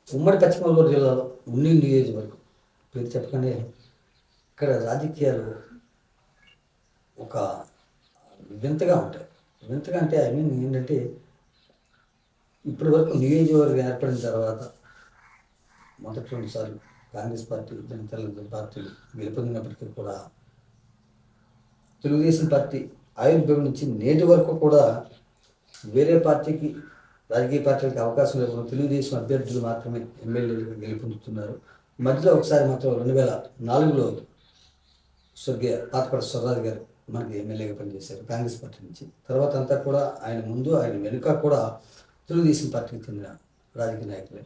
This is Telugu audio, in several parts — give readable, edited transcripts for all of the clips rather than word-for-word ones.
ఉమ్మడి పశ్చిమ గోదావరి జిల్లాలో ఉన్ని నియోజకవర్గం పేరు చెప్పగానే ఇక్కడ రాజకీయాలు ఒక వింతగా ఉంటాయి. వింతగా అంటే ఐ మీన్ ఏంటంటే ఇప్పటి వరకు నియోజకవర్గం ఏర్పడిన తర్వాత మొదటి 2 సార్లు కాంగ్రెస్ పార్టీ, జనతా పార్టీలు గెలుపొందినప్పటికీ కూడా తెలుగుదేశం పార్టీ ఆవిర్భావం నుంచి నేటి వరకు కూడా వేరే పార్టీకి, రాజకీయ పార్టీలకు అవకాశం లేకుండా తెలుగుదేశం అభ్యర్థులు మాత్రమే ఎమ్మెల్యేలుగా గెలుపొందుతున్నారు. మధ్యలో ఒకసారి మాత్రం 2004లో స్వర్గీయ పాతపడి స్వరాజ్ గారు మనకి ఎమ్మెల్యేగా పనిచేశారు కాంగ్రెస్ పార్టీ నుంచి. తర్వాత అంతా కూడా ఆయన ముందు ఆయన వెనుక కూడా తెలుగుదేశం పార్టీకి చెందిన రాజకీయ నాయకులే.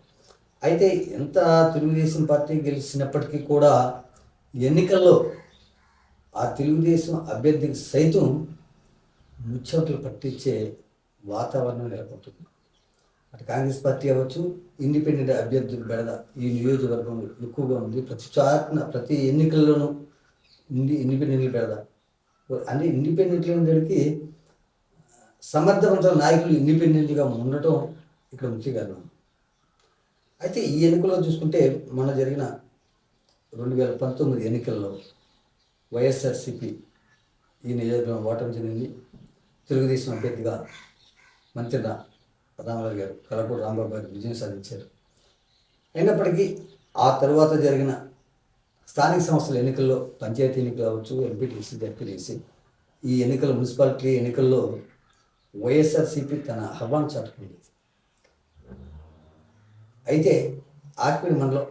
అయితే ఎంత తెలుగుదేశం పార్టీ గెలిచినప్పటికీ కూడా ఎన్నికల్లో ఆ తెలుగుదేశం అభ్యర్థికి సైతం ముచ్చట్లు పట్టించే వాతావరణం నెలకొంటుంది. అటు కాంగ్రెస్ పార్టీ అవ్వచ్చు, ఇండిపెండెంట్ అభ్యర్థుల బెడద ఈ నియోజకవర్గంలో ఎక్కువగా ఉంది. ప్రతి ఎన్నికల్లోనూ ఇండిపెండెంట్లు బెడద. అంటే ఇండిపెండెంట్లు ఉండడానికి సమర్థవంతమైన నాయకులు ఇండిపెండెంట్గా ఉండటం ఇక్కడ ముఖ్య కారణం. అయితే ఈ ఎన్నికల్లో చూసుకుంటే మొన్న జరిగిన 2019 ఎన్నికల్లో వైఎస్ఆర్సీపీ ఈ నియోజకవర్గం ఓటమి చెందింది. తెలుగుదేశం అభ్యర్థిగా మంత్రిన రామారావు గారు, కలపూరు రాంబాబు గారు విజయం సాధించారు. అయినప్పటికీ ఆ తర్వాత జరిగిన స్థానిక సంస్థల ఎన్నికల్లో, పంచాయతీ ఎన్నికలు అవ్వచ్చు, ఎంపీటీసీ, జడ్పీటీసీ, ఈ ఎన్నికల మున్సిపాలిటీ ఎన్నికల్లో వైఎస్ఆర్సీపీ తన హవాను చాటుకుంది. అయితే ఆకివీడు మండలం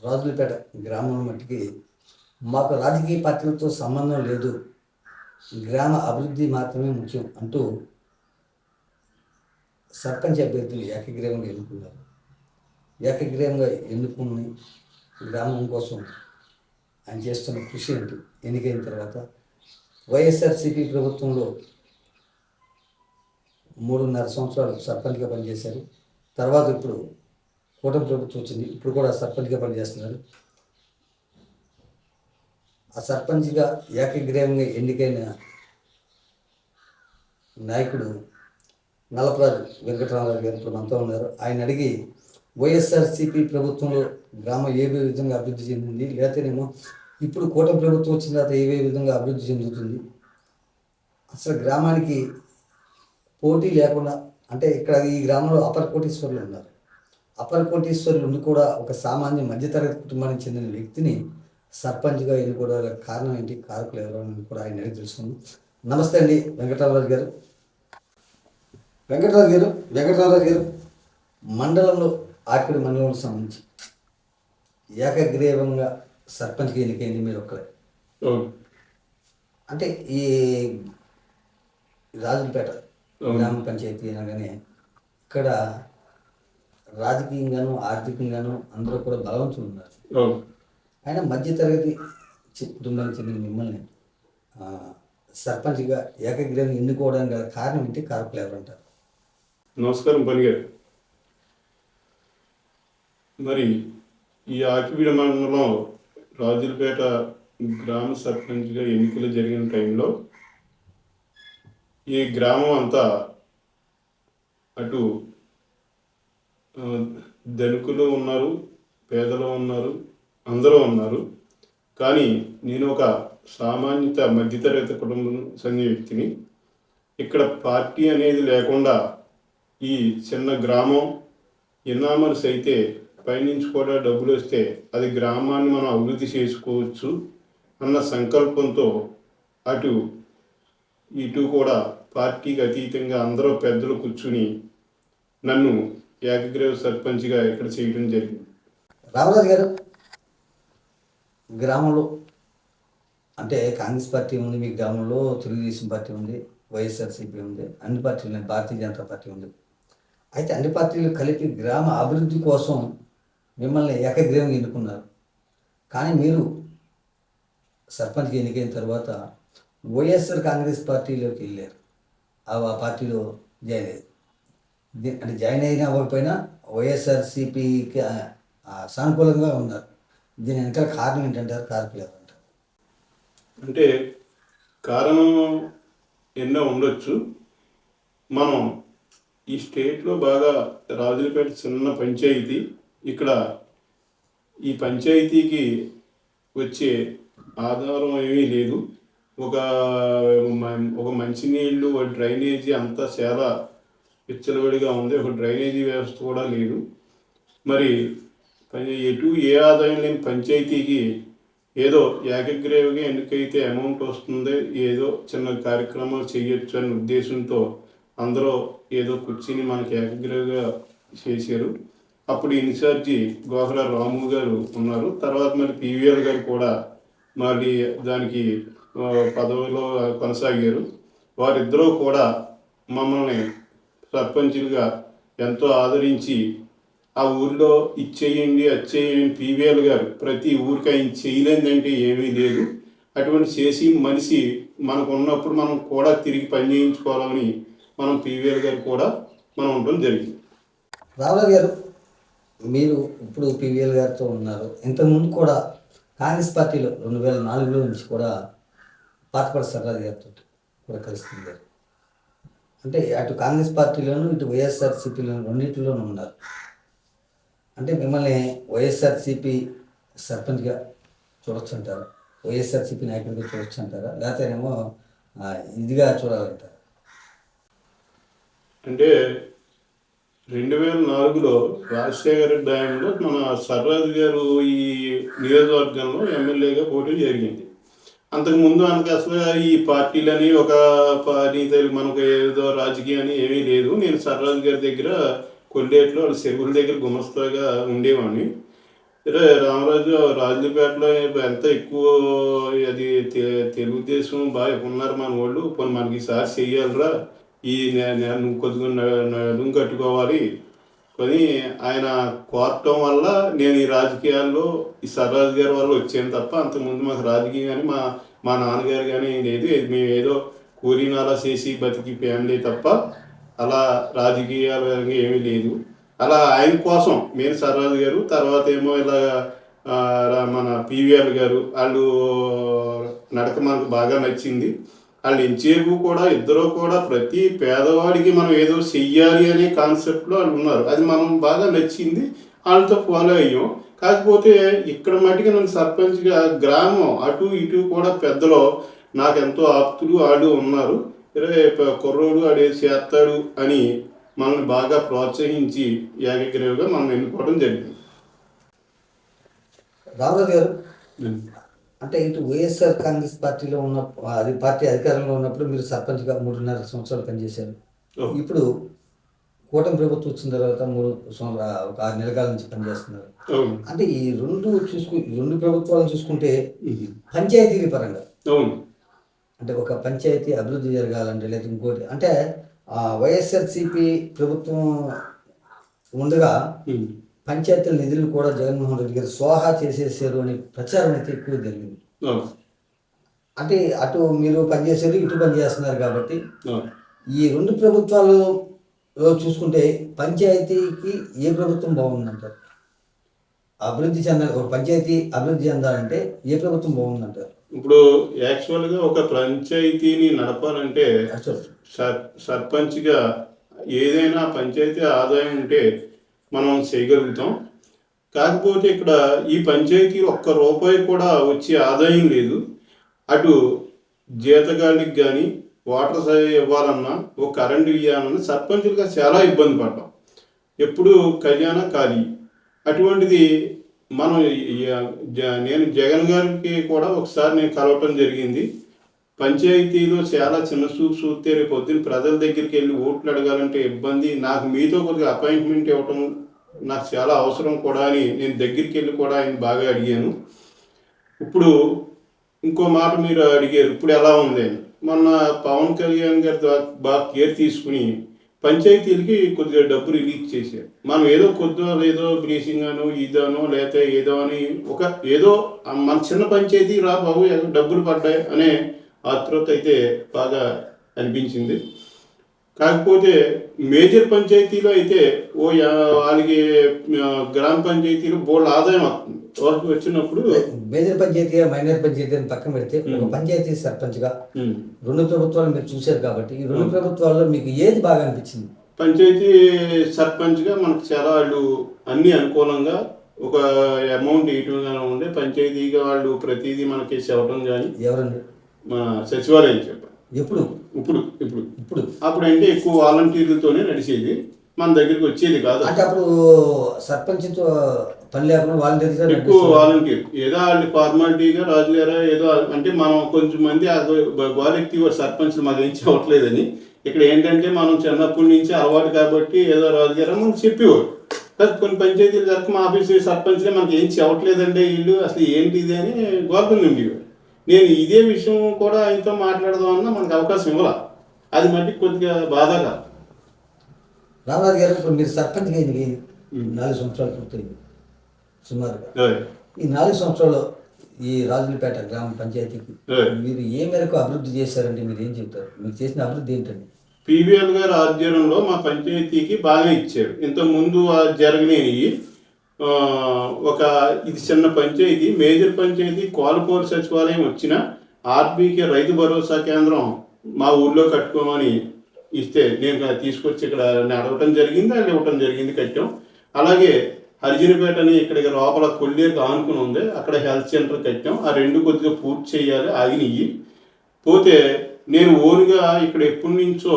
రాజులపేట గ్రామం మట్టికి మాకు రాజకీయ పార్టీలతో సంబంధం లేదు, గ్రామ అభివృద్ధి మాత్రమే ముఖ్యం అంటూ సర్పంచ్ అభ్యర్థులు ఏకగ్రీవంగా ఎన్నుకున్నారు. ఏకగ్రీవంగా ఎన్నుకుని గ్రామం కోసం ఆయన చేస్తున్న కృషి ఏంటి? ఎన్నికైన తర్వాత వైఎస్ఆర్సీపీ ప్రభుత్వంలో 3.5 సంవత్సరాలు సర్పంచ్గా పనిచేశారు. తర్వాత ఇప్పుడు కూటమి ప్రభుత్వం వచ్చింది, ఇప్పుడు కూడా సర్పంచ్గా పనిచేస్తున్నారు. ఆ సర్పంచ్గా ఏకగ్రీవంగా ఎన్నికైన నాయకుడు నల్లపరాజు వెంకటరామరాజు గారు ఇప్పుడు మనతో ఉన్నారు. ఆయన అడిగి వైఎస్ఆర్సీపీ ప్రభుత్వంలో గ్రామం ఏ విధంగా అభివృద్ధి చెందింది, లేకపోతేనేమో ఇప్పుడు కూటమి ప్రభుత్వం వచ్చిన తర్వాత ఏ విధంగా అభివృద్ధి చెందుతుంది, అసలు గ్రామానికి పోటీ లేకుండా, అంటే ఇక్కడ ఈ గ్రామంలో అపర కోటీశ్వరులు ఉన్నారు. అపర కోటీశ్వరులు ఉండి కూడా ఒక సామాన్య మధ్యతరగతి కుటుంబానికి చెందిన వ్యక్తిని సర్పంచ్గా ఎన్నుకోవడానికి కారణం ఏంటి, కారకులు ఎవరు అని కూడా ఆయన అడిగి తెలుసుకుంది. నమస్తే అండి వెంకటరామరాజు గారు. వెంకటరామరాజు గారు మండలంలో, ఆకివీడు మండలంలో సంబంధించి ఏకగ్రీవంగా సర్పంచ్కి ఎన్నికైంది మీరు ఒక్కరే. అంటే ఈ రాజులపేట గ్రామ పంచాయతీ అనగానే ఇక్కడ రాజకీయంగాను, ఆర్థికంగాను అందరూ కూడా బలవంతులు ఉన్నారు. ఆయన మధ్యతరగతి కుటుంబానికి చెందిన మిమ్మల్ని సర్పంచ్గా ఏకగ్రీవంగా ఎన్నుకోవడానికి గల కారణం ఏంటి, కారకులు ఎవరంటారు? నమస్కారం పని గారు. మరి ఈ ఆకివీడు మండలం రాజులపేట గ్రామ సర్పంచ్గా ఎన్నికలు జరిగిన టైంలో ఈ గ్రామం అంతా అటు ధనికులు ఉన్నారు, పేదలు ఉన్నారు, అందరూ ఉన్నారు. కానీ నేను ఒక సామాన్యత మధ్యతరగతి కుటుంబం చెందిన వ్యక్తిని. ఇక్కడ పార్టీ అనేది లేకుండా ఈ చిన్న గ్రామం ఎన్నామర్స్ అయితే పైనుంచి కూడా డబ్బులు వస్తే అది గ్రామాన్ని మనం అభివృద్ధి చేసుకోవచ్చు అన్న సంకల్పంతో అటు ఇటు కూడా పార్టీకి అతీతంగా అందరూ పెద్దలు కూర్చుని నన్ను ఏకగ్రీవ సర్పంచ్గా ఇక్కడ చేయడం జరిగింది. రామరాజు గారు, గ్రామంలో అంటే కాంగ్రెస్ పార్టీ ఉంది మీ గ్రామంలో, తెలుగుదేశం పార్టీ ఉంది, వైఎస్ఆర్సీపీ ఉంది, అన్ని పార్టీలు ఉన్నాయి, భారతీయ జనతా పార్టీ ఉంది. అయితే అన్ని పార్టీలు కలిపి గ్రామ అభివృద్ధి కోసం మిమ్మల్ని ఏకగ్రీవంగా ఎన్నుకున్నారు. కానీ మీరు సర్పంచ్గా ఎన్నికైన తర్వాత వైఎస్ఆర్ కాంగ్రెస్ పార్టీలోకి వెళ్ళారు. ఆ పార్టీలో జాయిన్ అయ్యారు. అంటే జాయిన్ అయినా అవ్వకపోయినా వైఎస్ఆర్సీపీకి సానుకూలంగా ఉన్నారు. దీని వెనకాల కారణం ఏంటంటారు, కారకులు ఎవరంటారు? అంటే కారణం ఎన్నో ఉండొచ్చు. మనం ఈ స్టేట్లో బాగా రాజులపేట చిన్న పంచాయతీ. ఇక్కడ ఈ పంచాయతీకి వచ్చే ఆధారం ఏమీ లేదు. ఒక ఒక మంచినీళ్ళు, ఒక డ్రైనేజీ అంతా చాలా విచ్చలవిడిగా ఉంది. ఒక డ్రైనేజీ వ్యవస్థ కూడా లేదు. మరి ఎటు ఏ ఆదాయం లేని పంచాయతీకి ఏదో ఏకగ్రీవంగా ఎన్నికైతే అమౌంట్ వస్తుంది, ఏదో చిన్న కార్యక్రమాలు చేయొచ్చు అనే ఉద్దేశంతో అందరూ ఏదో కూర్చుని మనకి ఏకగ్రీవంగా చేశారు. అప్పుడు ఇన్ఛార్జి గోహర రాము గారు ఉన్నారు. తర్వాత మరి పివిఎల్ గారు కూడా మళ్ళీ దానికి పదవిలో కొనసాగారు. వారిద్దరూ కూడా మమ్మల్ని సర్పంచులుగా ఎంతో ఆదరించి ఆ ఊరిలో ఇచ్చేయండి వచ్చేయండి. పివిఎల్ గారు ప్రతి ఊరికి ఆయన చేయలేదంటే ఏమీ లేదు. అటువంటి చేసి మనిషి మనకు ఉన్నప్పుడు మనం కూడా తిరిగి పని చేయించుకోవాలని మనం పివిఎల్ గారు కూడా మనం ఉండడం జరిగింది. రావురావు గారు, మీరు ఇప్పుడు పివిఎల్ గారితో ఉన్నారు. ఇంతకుముందు కూడా కాంగ్రెస్ పార్టీలో 2004లో నుంచి కూడా పాతపడి సర్రాజు గారితో కూడా కలుస్తుంది. అంటే అటు కాంగ్రెస్ పార్టీలోను ఇటు వైఎస్ఆర్సీపీలోను రెండింటిలోనూ ఉన్నారు. అంటే మిమ్మల్ని వైఎస్ఆర్సీపీ సర్పంచ్గా చూడొచ్చు అంటారా, వైఎస్ఆర్సీపీ నాయకుడిగా చూడొచ్చు అంటారా, లేకపోతేనేమో ఇదిగా చూడాలంటారా? అంటే 2004లో రాజశేఖర డ్యాంలో మన సర్రాజు గారు ఈ నియోజకవర్గంలో ఎమ్మెల్యేగా పోటీ జరిగింది. అంతకుముందు మనకు అసలు ఈ పార్టీలని ఒక పార్టీ మనకు ఏదో రాజకీయాన్ని ఏమీ లేదు. నేను సర్రాజు గారి దగ్గర కొల్లేట్లో చెరువుల దగ్గర గుమస్తాగా ఉండేవాడిని. రామరాజు రాజుపేటలో ఎంత ఎక్కువ అది తెలుగుదేశం బాగా ఉన్నారు మన వాళ్ళు, పోనీ మనకి ఈసారి చెయ్యాలరా, ఈ నువ్వు కొద్దిగా నడుము కట్టుకోవాలి కొని ఆయన కోరటం వల్ల నేను ఈ రాజకీయాల్లో ఈ సర్రాజు గారి వల్ల వచ్చాను తప్ప అంతకుముందు మాకు రాజకీయం కానీ మా నాన్నగారు కానీ లేదు. మేము ఏదో కూలీనాలా చేసి బతికి ఫ్యామిలీ తప్ప అలా రాజకీయాలు ఏమీ లేదు. అలా ఆయన కోసం మేము సర్రాజు గారు, తర్వాత ఏమో ఇలా మన పివిఆర్ గారు వాళ్ళు నడక మనకు బాగా నచ్చింది. వాళ్ళు ఎంచేపు కూడా ఇద్దరు కూడా ప్రతి పేదవాడికి మనం ఏదో చెయ్యాలి అనే కాన్సెప్ట్లో వాళ్ళు ఉన్నారు. అది మనం బాగా నచ్చింది, వాళ్ళతో ఫాలో అయ్యాం. కాకపోతే ఇక్కడ మటుకు నన్ను సర్పంచ్గా గ్రామం అటు ఇటు కూడా పెద్దలో నాకు ఎంతో ఆప్తులు వాళ్ళు ఉన్నారు. కుర్రోడు ఆడే చేస్తాడు అని మనల్ని బాగా ప్రోత్సహించి ఏకగ్రీవంగా మనం ఎన్నుకోవడం జరిగింది. రామరాజు గారు, అంటే ఇటు వైఎస్ఆర్ కాంగ్రెస్ పార్టీలో ఉన్న అది పార్టీ అధికారంలో ఉన్నప్పుడు మీరు సర్పంచ్గా 3.5 సంవత్సరాలు పనిచేశారు. ఇప్పుడు కూటమి ప్రభుత్వం వచ్చిన తర్వాత 6 నెలల కాలం నుంచి పనిచేస్తున్నారు. అంటే ఈ రెండు ప్రభుత్వాలను చూసుకుంటే పంచాయతీల పరంగా అంటే ఒక పంచాయతీ అభివృద్ధి జరగాలంటే లేదా ఇంకోటి అంటే వైఎస్ఆర్సీపీ ప్రభుత్వం ఉండగా పంచాయతీల నిధులు కూడా జగన్మోహన్ రెడ్డి గారు స్వాహా చేసేసారు అనే ప్రచారం అయితే ఎక్కువ జరిగింది. అంటే అటు మీరు పనిచేసారు, ఇటు పనిచేస్తున్నారు కాబట్టి ఈ రెండు ప్రభుత్వాలలో చూసుకుంటే పంచాయతీకి ఏ ప్రభుత్వం బాగుందంటారు? అభివృద్ధి ఒక పంచాయతీ అభివృద్ధి చెందాలంటే ఏ ప్రభుత్వం బాగుందంటారు? ఇప్పుడు యాక్చువల్గా ఒక పంచాయతీని నడపాలంటే సర్పంచ్గా ఏదైనా పంచాయతీ ఆదాయం ఉంటే మనం చేయగలుగుతాం. కాకపోతే ఇక్కడ ఈ పంచాయతీ ₹1 కూడా వచ్చే ఆదాయం లేదు. అటు జీతగాళ్ళకి కానీ వాటర్ ఇవ్వాలన్నా ఒక కరెంటు ఇవ్వాలన్నా సర్పంచులుగా చాలా ఇబ్బంది పడ్డాం. ఎప్పుడు ఖజానా ఖాళీ. అటువంటిది మనం నేను జగన్ గారికి కూడా ఒకసారి నేను కలవటం జరిగింది. పంచాయతీలో చాలా చిన్న చూస్తే రేపు పొద్దున్న ప్రజల దగ్గరికి వెళ్ళి ఓట్లు అడగాలంటే ఇబ్బంది, నాకు మీతో కొద్దిగా అపాయింట్మెంట్ ఇవ్వటం నాకు చాలా అవసరం కూడా అని నేను దగ్గరికి వెళ్ళి కూడా ఆయన బాగా అడిగాను. ఇప్పుడు ఇంకో మాట మీరు అడిగారు, ఇప్పుడు ఎలా ఉంది అని. మొన్న పవన్ కళ్యాణ్ గారి బాగా కేర్ తీసుకుని పంచాయతీలకి కొద్దిగా డబ్బు రిలీజ్ చేశారు. మనం ఏదో కొద్దిగా ఏదో బ్లీచింగ్ అనో ఇదనో లేకపోతే ఏదో అని ఏదో మన చిన్న పంచాయతీ రా బాబు డబ్బులు పడ్డాయి అనే ఆతృత అయితే బాగా అనిపించింది. కాకపోతే మేజర్ పంచాయతీలో అయితే వాళ్ళకి గ్రామ పంచాయతీలో బోల్డ్ ఆదాయం వస్తుంది. వచ్చినప్పుడు మేజర్ పంచాయతీ మైనర్ పంచాయతీ అని పక్కన పెడితే ఒక పంచాయతీ సర్పంచ్గా రెండు ప్రభుత్వాలు మీరు చూశారు కాబట్టి ఈ రెండు ప్రభుత్వాల్లో మీకు ఏది బాగా అనిపించింది? పంచాయతీ సర్పంచ్గా మనకు చాలా వాళ్ళు అన్ని అనుకూలంగా ఒక అమౌంట్ వేయటం ఉండే పంచాయతీగా వాళ్ళు ప్రతిదీ మనకి చెప్పడం కానీ ఎవరండి? మన సచివాలయం చెప్పారు. ఎప్పుడు? ఇప్పుడు ఇప్పుడు అప్పుడు అంటే ఎక్కువ వాలంటీర్లతోనే నడిచేది, మన దగ్గరికి వచ్చేది కాదు. అంటే అప్పుడు సర్పంచ్తో పని లేకుండా వాలంటీర్ ఎక్కువ వాలంటీర్ ఏదో వాళ్ళు ఫార్మాలిటీగా రాజుగారా ఏదో అంటే మనం కొంచెం మంది గోరెక్టివ్ సర్పంచ్ మాకు ఏం చెప్పట్లేదని ఇక్కడ ఏంటంటే మనం చిన్నప్పటి నుంచి అలవాటు కాబట్టి ఏదో రాజుగారా మనకు చెప్పేవారు. కానీ కొన్ని పంచాయతీలు జరగక మా ఆఫీస్ సర్పంచ్లే మనకి ఏం చెప్పట్లేదంటే వీళ్ళు అసలు ఏంటి ఇది అని గోర్ధం ఉండేవారు. నేను ఇదే విషయం కూడా ఆయనతో మాట్లాడదామన్నా మనకు అవకాశం ఇవ్వాల. అది మట్టి కొద్దిగా బాధగా. రామరాజు గారు, ఇప్పుడు మీరు సర్పంచ్గా ఎన్నిక 4 సంవత్సరాలు పూర్తయింది సుమారుగా. ఈ 4 సంవత్సరాల్లో ఈ రాజులపేట గ్రామ పంచాయతీకి మీరు ఏ మేరకు అభివృద్ధి చేశారంటే మీరు ఏం చెప్తారు? మీరు చేసిన అభివృద్ధి ఏంటండి? పివిఎల్ గారి ఆధ్వర్యంలో మా పంచాయతీకి బాగా ఇచ్చారు. ఇంతకుముందు జరగలేని ఒక ఇది చిన్న పంచాయతీ, మేజర్ పంచాయతీ కోలపూర్ సచివాలయం వచ్చిన ఆర్బీకే రైతు భరోసా కేంద్రం మా ఊర్లో కట్టుకోమని ఇస్తే నేను తీసుకొచ్చి ఇక్కడ నడవటం జరిగింది, అది ఇవ్వటం జరిగింది, కట్టాం. అలాగే హరిజనపేట అని ఇక్కడికి లోపల కొల్లేరుకు ఆనుకుని ఉంది, అక్కడ హెల్త్ సెంటర్ కట్టాం. ఆ 2 కొద్దిగా పూర్తి చేయాలి, ఆగినవి. పోతే నేను ఓన్గా ఇక్కడ ఎప్పటి నుంచో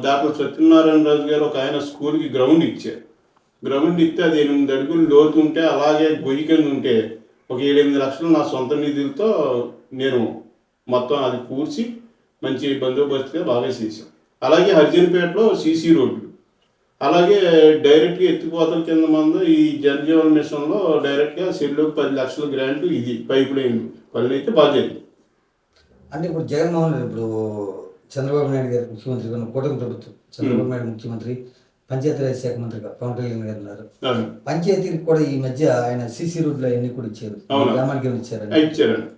డాక్టర్ సత్యనారాయణ రాజు గారు ఒక ఆయన స్కూల్కి గ్రౌండ్ ఇచ్చారు. గ్రౌండ్ ఇస్తే అది 8 అడుగులు లోతు ఉంటే అలాగే గొయ్యి కింద ఉంటే ఒక 7-8 లక్షలు నా సొంత నిధులతో నేను మొత్తం అది పూడ్చి మంచి బందోబస్తుగా బాగా చేశాం. అలాగే హరిజనపేటలో సీసీ రోడ్లు, అలాగే డైరెక్ట్గా ఎత్తిపోతల కింద మందు ఈ జనజీవన్ మిషన్లో డైరెక్ట్గా సెల్లోకి 10 లక్షల గ్రాంటు ఇది పైప్ లైన్ పనులు అయితే బాగా జరిగింది. అంటే ఇప్పుడు జగన్మోహన్ రెడ్డి, ఇప్పుడు చంద్రబాబు నాయుడు గారు ముఖ్యమంత్రిగా ఉన్న కూటమి ప్రభుత్వం, చంద్రబాబు నాయుడు ముఖ్యమంత్రి, పంచాయతీరాజ్ శాఖ మంత్రిగా పవన్ కళ్యాణ్ గారు ఉన్నారు. పంచాయతీకి కూడా ఈ మధ్య ఆయన సీసీ రోడ్లు అవన్నీ కూడా ఇచ్చారు. గ్రామానికి ఇచ్చారండి.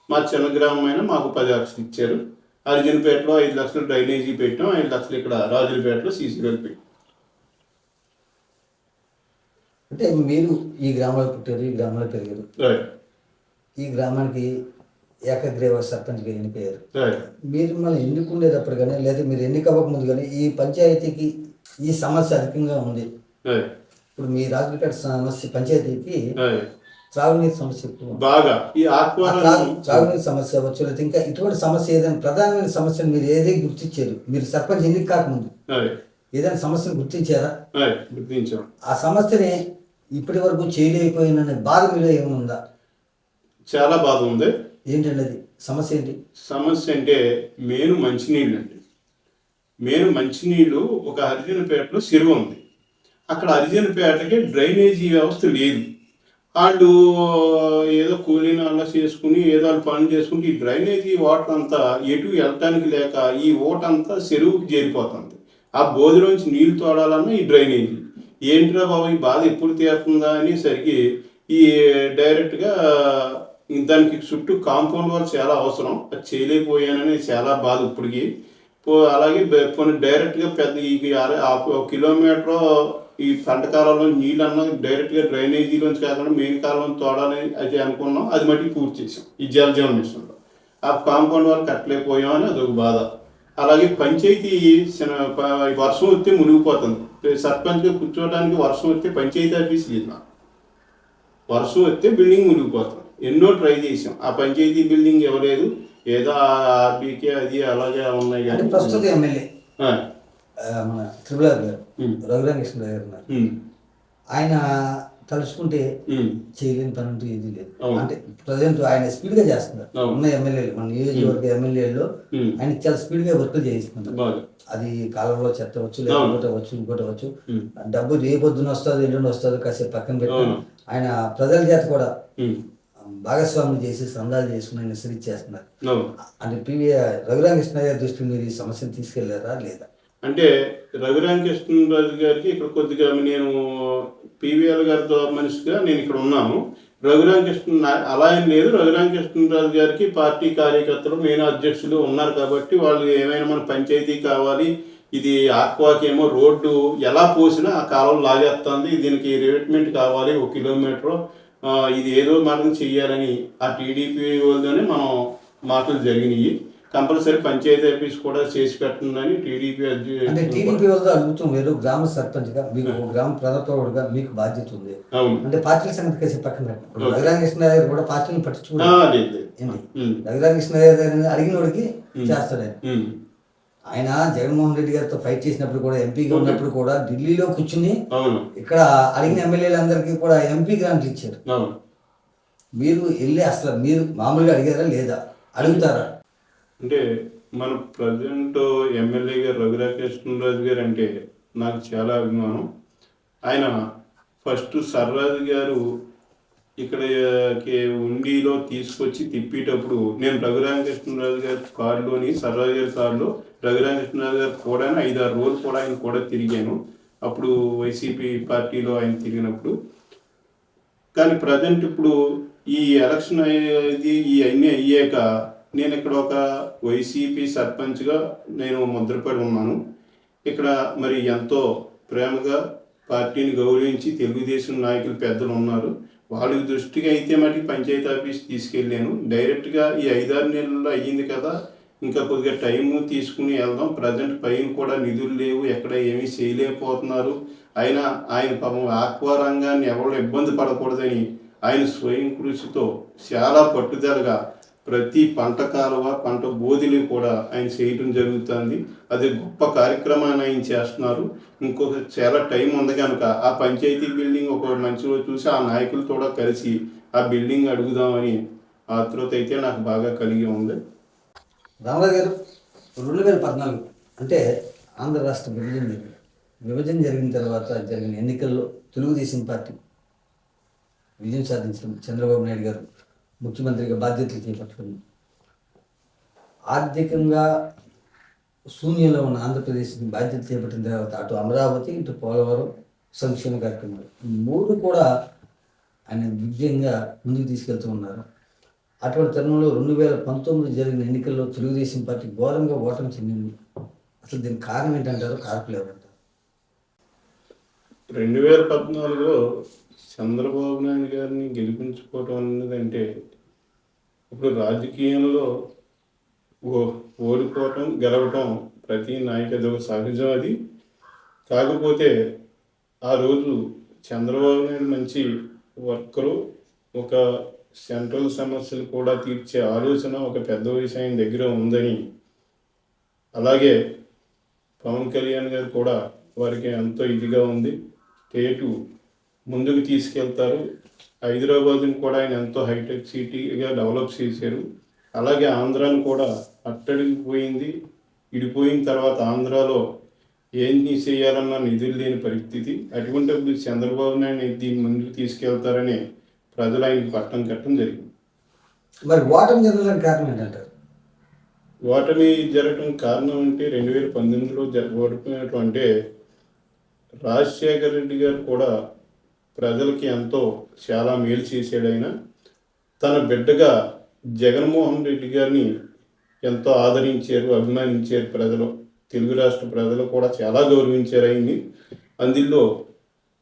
మా చిన్న గ్రామం అయినా మాకు 10 లక్షలు ఇచ్చారు. హరిజనపేటలో 5 లక్షలు డ్రైనేజీ పెట్టాం, 5 లక్షలు ఇక్కడ రాజులపేటలో సీసీ రోడ్లు పెట్టాం. అంటే మీరు ఈ గ్రామంలో పుట్టారు, ఈ గ్రామంలో పెరిగారు, ఈ గ్రామానికి ఏకగ్రీవ సర్పంచ్గా ఎన్నికయ్యారు. మీరు మిమ్మల్ని ఎన్నుకునేటప్పుడు కానీ లేదా మీరు ఎన్నిక అవ్వక ముందు కానీ ఈ పంచాయతీకి ఈ సమస్య అధికంగా ఉంది. ఇప్పుడు మీ రాజులపేట సమస్య పంచాయతీకి త్రాగునీరు సమస్య ఎక్కువ, బాగా ఈ త్రాగునీరు సమస్య అవ్వచ్చు, లేదా ఇంకా ఇటువంటి సమస్య ఏదైనా ప్రధానమైన సమస్యను మీరు ఏదైనా గుర్తించారు? మీరు సర్పంచ్ ఎన్నిక కాకముందు ఏదైనా సమస్యను గుర్తించారా? గుర్తించాం. ఆ సమస్యని ఇప్పటి వరకు చేయలేకపోయిన బాధ మీలో ఏమైనా ఉందా? చాలా బాధ ఉంది. ఏంటండి అది సమస్య? ఏంటి సమస్య అంటే మెయిన్ మంచినీళ్ళు అండి. మెయిన్ మంచినీళ్ళు ఒక హరిజనపేటలో చెరువు ఉంది, అక్కడ హరిజనపేటకి డ్రైనేజీ వ్యవస్థ లేదు. వాళ్ళు ఏదో కూలీని అలా చేసుకుని ఏదో వాళ్ళు పనులు చేసుకుంటే ఈ డ్రైనేజీ వాటర్ అంతా ఎటు వెళ్ళటానికి లేక ఈ ఓటంతా చెరువుకి చేరిపోతుంది. ఆ బోధిలోంచి నీళ్లు తోడాలన్నా ఈ డ్రైనేజీ ఏంట్రా బాబు ఈ బాధ ఎప్పుడు తీరుతుందా అనేసరికి ఈ డైరెక్ట్గా దానికి చుట్టూ కాంపౌండ్ వాళ్ళు చాలా అవసరం, అది చేయలేకపోయానని చాలా బాధ ఇప్పటికి. అలాగే కొన్ని డైరెక్ట్గా పెద్ద ఈ 1 కిలోమీటర్ ఈ పంట కాలంలో నీళ్ళు అన్నది డైరెక్ట్గా డ్రైనేజీలోంచి కాకుండా మెయిన్ కాలంలో తోడాలని అది అనుకున్నాం. అది మట్టి పూర్తి చేసాం ఈ జలజీవన్ మిషన్లో. ఆ కాంపౌండ్ వాళ్ళు కట్టలేకపోయామని అదొక బాధ. అలాగే పంచాయతీ వర్షం వస్తే మునిగిపోతుంది. సర్పంచ్గా కూర్చోవడానికి వర్షం వస్తే పంచాయతీ ఆఫీస్ లేదు, వర్షం వస్తే బిల్డింగ్ మునిగిపోతుంది. ఎన్నో ట్రై చేసాం, ఆ పంచాయతీ బిల్డింగ్ ఇవ్వలేదు. ఏదో ఆర్బీకే అది అలాగే ఉన్నాయి. కానీ ప్రస్తుత ఎమ్మెల్యే మన త్రిపుల గారు రఘురామకృష్ణ గారు ఉన్నారు, ఆయన తలుచుకుంటే చేయలేని పని అంటూ ఏది లేదు. అంటే ప్రజెంట్ ఆయన స్పీడ్గా చేస్తున్నారు. ఉన్న ఎమ్మెల్యేలు, మన నియోజకవర్గ ఎమ్మెల్యేలు ఆయన చాలా స్పీడ్గా వర్క్ చేయిస్తున్నారు. అది కాలంలో చెత్తవచ్చు, లేదా ఇంకోటి అవ్వచ్చు. డబ్బు ఏ పొద్దున వస్తుంది, ఎల్లుండి వస్తుంది, కాసేపు పక్కన పెట్టి ఆయన ప్రజల చేత కూడా భాగస్వామ్యం చేసి సందాలు చేసుకుని ఆయన సిరీజ్ చేస్తున్నారు. అంటే రఘురామకృష్ణ గారి దృష్టికి మీరు ఈ సమస్యను తీసుకెళ్లారా లేదా? అంటే రఘురామకృష్ణరాజు గారికి ఇక్కడ కొద్దిగా నేను పివిఎల్ గారితో మనిషిగా నేను ఇక్కడ ఉన్నాను. రఘురామకృష్ణ అలా ఏం లేదు. రఘురామకృష్ణరాజు గారికి పార్టీ కార్యకర్తలు మెయిన్ అధ్యక్షులు ఉన్నారు కాబట్టి వాళ్ళు ఏమైనా మన పంచాయతీ కావాలి, ఇది ఆక్వాకేమో రోడ్డు ఎలా పోసినా ఆ కాలం లాగేస్తుంది, దీనికి రివెట్మెంట్ కావాలి 1 కిలోమీటర్, ఇది ఏదో మార్గం చెయ్యాలని ఆ టీడీపీ వాళ్ళతోనే మనం మాటలు జరిగినాయి. కంపల్సరీ పంచాయతీ ఆఫీస్ కూడా చేసి పెట్టండి టీడీపీ అంటే టీడీపీ వాళ్ళు అడుగుతాం వేరు గ్రామ సర్పంచ్గా మీకు ఒక గ్రామ ప్రధానపౌరుడుగా మీకు బాధ్యత ఉంది. అవును. అంటే పార్టీల సంగతి కలిసి పక్కన పెట్టండి. రఘురామకృష్ణ గారు కూడా పార్టీని పట్టించుకుంటారు. రఘురామకృష్ణ గారు అడిగిన వాడికి చేస్తాడు ఆయన. ఆయన జగన్మోహన్ రెడ్డి గారితో ఫైట్ చేసినప్పుడు కూడా ఎంపీగా ఉన్నప్పుడు కూడా ఢిల్లీలో కూర్చుని ఇక్కడ అడిగిన ఎమ్మెల్యేలందరికీ కూడా ఎంపీ గ్రాంట్లు ఇచ్చారు. మీరు వెళ్ళి అసలు మీరు మామూలుగా అడిగారా లేదా, అడుగుతారా? అంటే మన ప్రజెంట్ ఎమ్మెల్యే గారు రఘురామకృష్ణరాజు గారు అంటే నాకు చాలా అభిమానం. ఆయన ఫస్ట్ సర్రాజు గారు ఇక్కడికి ఉండిలో తీసుకొచ్చి తిప్పేటప్పుడు నేను రఘురామకృష్ణరాజు గారి కారులోని సర్రాజు గారి కారులో రఘురామకృష్ణరాజు గారు కూడా 5-6 రోజులు కూడా ఆయన కూడా తిరిగాను. అప్పుడు వైసీపీ పార్టీలో ఆయన తిరిగినప్పుడు. కానీ ప్రజెంట్ ఇప్పుడు ఈ ఎలక్షన్ ఈ అన్నీ అయ్యాక నేను ఇక్కడ ఒక వైసీపీ సర్పంచ్గా నేను ముద్రపడి ఉన్నాను. ఇక్కడ మరి ఎంతో ప్రేమగా పార్టీని గౌరవించి తెలుగుదేశం నాయకులు పెద్దలు ఉన్నారు. వాళ్ళకి దృష్టికి అయితే మటుకు పంచాయతీ ఆఫీస్ తీసుకెళ్ళాను. డైరెక్ట్గా ఈ 5-6 నెలల్లో అయ్యింది కదా, ఇంకా కొద్దిగా టైము తీసుకుని వెళ్దాం. ప్రజెంట్ పైన కూడా నిధులు లేవు, ఎక్కడ ఏమీ చేయలేకపోతున్నారు. ఆయన పాపం ఆక్వా రంగాన్ని ఎవరు ఇబ్బంది పడకూడదని ఆయన స్వయం కృషితో చాలా పట్టుదలగా ప్రతి పంట కాలువ పంట బోధిని కూడా ఆయన చేయడం జరుగుతుంది. అది గొప్ప కార్యక్రమాన్ని ఆయన చేస్తున్నారు. ఇంకొక చాలా టైం ఉంది కనుక ఆ పంచాయతీ బిల్డింగ్ ఒక మంచి రోజు చూసి ఆ నాయకులతో కూడా కలిసి ఆ బిల్డింగ్ అడుగుదామని ఆతృత అయితే నాకు బాగా కలిగి ఉంది. రామరాజు గారు 2014 అంటే ఆంధ్ర రాష్ట్ర విభజన జరిగిన తర్వాత జరిగిన ఎన్నికల్లో తెలుగుదేశం పార్టీ విజయం సాధించడం, చంద్రబాబు నాయుడు గారు ముఖ్యమంత్రిగా బాధ్యతలు చేపట్టడం, ఆర్థికంగా శూన్యంలో ఉన్న ఆంధ్రప్రదేశ్ని బాధ్యత చేపట్టిన తర్వాత అటు అమరావతి ఇటు పోలవరం సంక్షేమ కార్యక్రమాలు 3 కూడా ఆయన విజయంగా ముందుకు తీసుకెళ్తూ ఉన్నారు. అటువంటి తరుణంలో 2019 జరిగిన ఎన్నికల్లో తెలుగుదేశం పార్టీ ఘోరంగా ఓటమి చెందింది. అసలు దీనికి కారణం ఏంటంటారు, కారకులు ఎవరంటారు? 2014లో చంద్రబాబు నాయుడు గారిని గెలిపించుకోవటం అన్నదంటే ఇప్పుడు రాజకీయంలో ఓడిపోవటం గెలవటం ప్రతి నాయకుడు సహజం. అది కాకపోతే ఆ రోజు చంద్రబాబు నాయుడు మంచి వర్కరు, ఒక సెంట్రల్ సమస్యలు కూడా తీర్చే ఆలోచన ఒక పెద్ద వయసు ఆయన దగ్గర ఉందని, అలాగే పవన్ కళ్యాణ్ గారు కూడా వారికి ఎంతో ఇదిగా ఉంది. స్టేటు ముందుకు తీసుకెళ్తారు. హైదరాబాద్ని కూడా ఆయన ఎంతో హైటెక్ సిటీగా డెవలప్ చేశారు. అలాగే ఆంధ్రాను కూడా అట్టడికి పోయింది. ఇడిపోయిన తర్వాత ఆంధ్రాలో ఏం చేయాలన్న నిధులు లేని పరిస్థితి. అటువంటిప్పుడు చంద్రబాబు నాయుడు దీన్ని ముందుకు తీసుకెళ్తారని ప్రజలు ఆయనకి పట్టం కట్టడం జరిగింది. మరి ఓటమి జరగడానికి కారణం ఏంటంటారు? ఓటమి జరగడం కారణం అంటే 2019లో ఓడిపోయినట్టు అంటే రాజశేఖర రెడ్డి గారు కూడా ప్రజలకి ఎంతో చాలా మేలు చేశాడు. ఆయన తన బిడ్డగా జగన్మోహన్ రెడ్డి గారిని ఎంతో ఆదరించారు, అభిమానించారు. ప్రజలు, తెలుగు రాష్ట్ర ప్రజలు కూడా చాలా గౌరవించారు ఆయన్ని. అందులో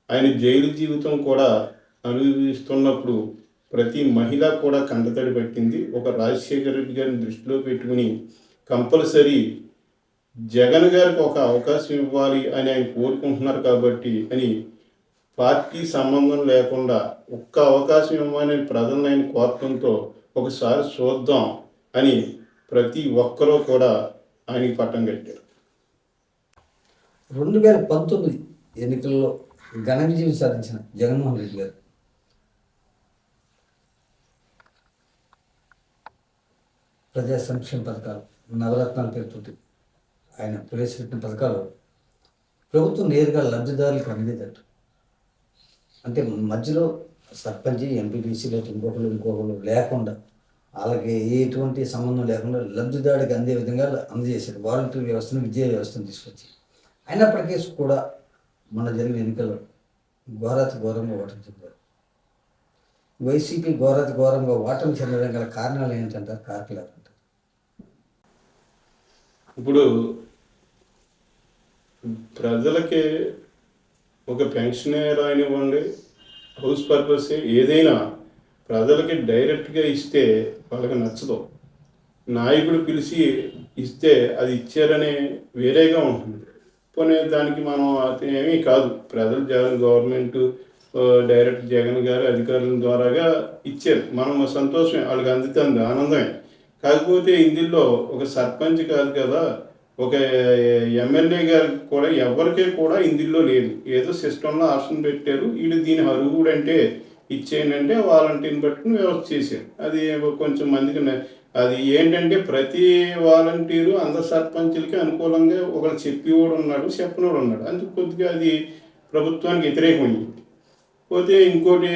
ఆయన జైలు జీవితం కూడా అనుభవిస్తున్నప్పుడు ప్రతి మహిళ కూడా కంటతడి పట్టింది. ఒక రాజశేఖర రెడ్డి గారిని దృష్టిలో పెట్టుకుని కంపల్సరీ జగన్ గారికి ఒక అవకాశం ఇవ్వాలి అని ఆయన కోరుకుంటున్నారు కాబట్టి అని పార్టీ సంబంధం లేకుండా ఒక్క అవకాశం ఇవ్వమని ప్రజలను ఆయన కోరటంతో ఒకసారి చూద్దాం అని ప్రతి ఒక్కరూ కూడా ఆయనకి పట్టం కట్టారు. 2019 ఎన్నికల్లో ఘన విజయం సాధించిన జగన్మోహన్ రెడ్డి గారు ప్రజా సంక్షేమ పథకాలు, నవరత్నాల పేరుతోటి ఆయన ప్రవేశపెట్టిన పథకాలు ప్రభుత్వం నేరుగా లబ్ధిదారులకు అందేదట. అంటే మధ్యలో సర్పంచ్, ఎంపీటీసీలు, ఇంకొకరు లేకుండా, వాళ్ళకి ఎటువంటి సంబంధం లేకుండా లబ్ధిదారుడికి అందే విధంగా అందజేశారు. వాలంటీర్ వ్యవస్థను, విద్యా వ్యవస్థను తీసుకొచ్చి. అయినప్పటికీ కూడా మన జరిగిన ఎన్నికల్లో ఘోరంగా ఓటమి చెందారు. వైసీపీ ఘోరంగా ఓటమి చెందడం గల కారణాలు ఏంటంటారు, కారకులు ఎవరంటారు? ఇప్పుడు ప్రజలకి ఒక పెన్షన్ రానివ్వండి, హౌస్ పర్పస్ ఏదైనా ప్రజలకి డైరెక్ట్గా ఇస్తే వాళ్ళకి నచ్చదు. నాయకుడు పిలిచి ఇస్తే అది ఇచ్చారనే వేరేగా ఉంటుంది. పోనీ దానికి మనం అది ఏమీ కాదు, ప్రజలు జగన్ గవర్నమెంట్ డైరెక్ట్ జగన్ గారు అధికారుల ద్వారాగా ఇచ్చారు, మనం సంతోషమే, వాళ్ళకి అందుతుంది ఆనందమే. కాకపోతే ఇందులో ఒక సర్పంచ్ కాదు కదా, ఒక ఎమ్మెల్యే గారికి కూడా ఎవరికీ కూడా ఇందులో లేదు. ఏదో సిస్టంలో ఆప్షన్ పెట్టారు, వీళ్ళు దీని అర్హుడు అంటే ఇచ్చేయండి అంటే వాలంటీర్ని పట్టుకుని వ్యవస్థ చేశారు. అది కొంచెం మందికి అది ఏంటంటే ప్రతి వాలంటీరు అందరు సర్పంచులకి అనుకూలంగా ఒకరు చెప్పేవాడు ఉన్నాడు, చెప్పనివాడు ఉన్నాడు. అందుకు కొద్దిగా అది ప్రభుత్వానికి వ్యతిరేకమైంది. పోతే ఇంకోటి